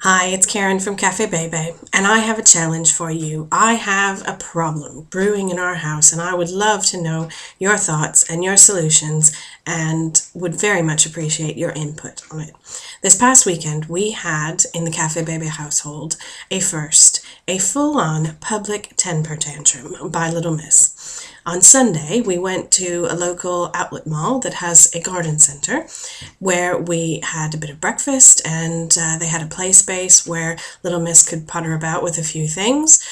Hi, it's Karen from Cafe Bebe, and I have a challenge for you. I have a problem brewing in our house, and I would love to know your thoughts and your solutions, and would very much appreciate your input on it. This past weekend, we had in the Cafe Bebe household a full-on public temper tantrum by Little Miss. On Sunday, we went to a local outlet mall that has a garden center where we had a bit of breakfast, and they had a play space where Little Miss could putter about with a few things.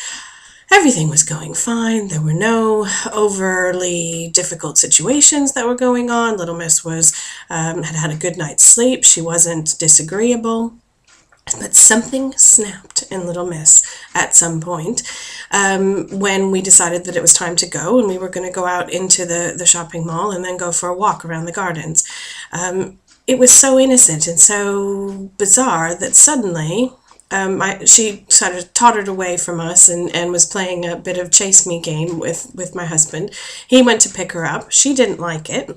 Everything was going fine. There were no overly difficult situations that were going on. Little Miss had a good night's sleep. She wasn't disagreeable. But something snapped in Little Miss at some point when we decided that it was time to go, and we were going to go out into the shopping mall and then go for a walk around the gardens. It was so innocent and so bizarre that suddenly she sort of tottered away from us and was playing a bit of chase me game with my husband. He went to pick her up. She didn't like it.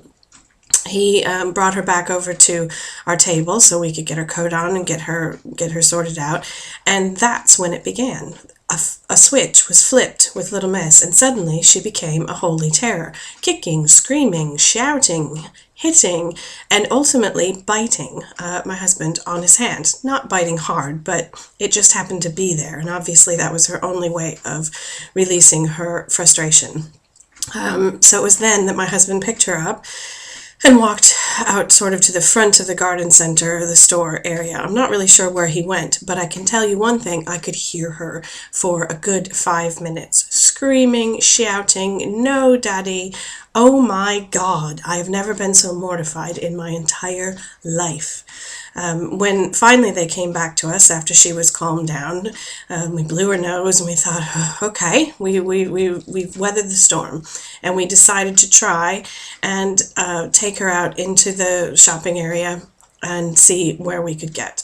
He brought her back over to our table so we could get her coat on and get her sorted out. And that's when it began. A switch was flipped with Little Miss, and suddenly she became a holy terror, kicking, screaming, shouting, hitting, and ultimately biting my husband on his hand. Not biting hard, but it just happened to be there, and obviously that was her only way of releasing her frustration. So it was then that my husband picked her up and walked out sort of to the front of the garden center, the store area. I'm not really sure where he went, but I can tell you one thing: I could hear her for a good 5 minutes, screaming, shouting, "No, Daddy!" Oh my God, I have never been so mortified in my entire life. When finally they came back to us after she was calmed down, we blew her nose and we thought, oh, okay, we've weathered the storm. And we decided to try and take her out into the shopping area and see where we could get.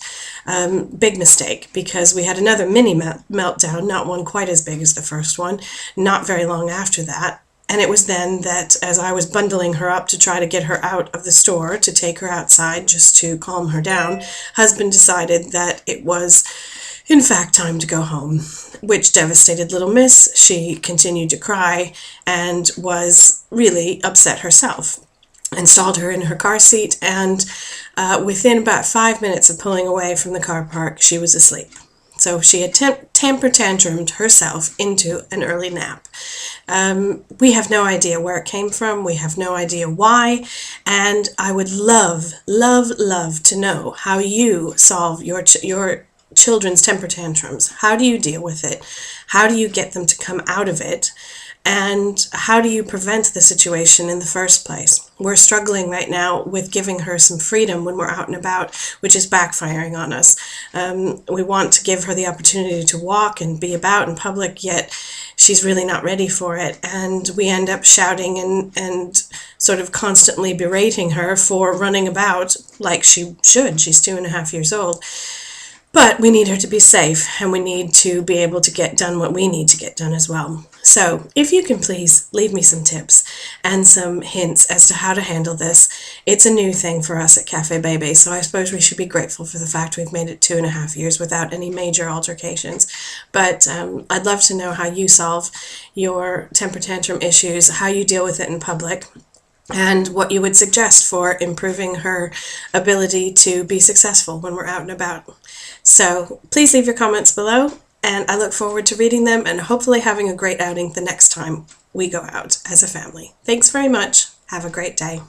Big mistake, because we had another mini meltdown, not one quite as big as the first one, not very long after that. And it was then that, as I was bundling her up to try to get her out of the store, to take her outside just to calm her down, husband decided that it was, in fact, time to go home, which devastated Little Miss. She continued to cry and was really upset herself. Installed her in her car seat, and within about 5 minutes of pulling away from the car park, she was asleep. So she had temper tantrumed herself into an early nap. We have no idea where it came from. We have no idea why. And I would love, love, love to know how you solve your children's temper tantrums. How do you deal with it? How do you get them to come out of it? And how do you prevent the situation in the first place? We're struggling right now with giving her some freedom when we're out and about, which is backfiring on us. We want to give her the opportunity to walk and be about in public, yet she's really not ready for it. And we end up shouting and sort of constantly berating her for running about like she should. She's 2.5 years old. But we need her to be safe, and we need to be able to get done what we need to get done as well. So if you can please leave me some tips and some hints as to how to handle this. It's a new thing for us at Cafe Bebe, so I suppose we should be grateful for the fact we've made it 2.5 years without any major altercations. But I'd love to know how you solve your temper tantrum issues, how you deal with it in public, and what you would suggest for improving her ability to be successful when we're out and about. So please leave your comments below, and I look forward to reading them and hopefully having a great outing the next time we go out as a family. Thanks very much. Have a great day.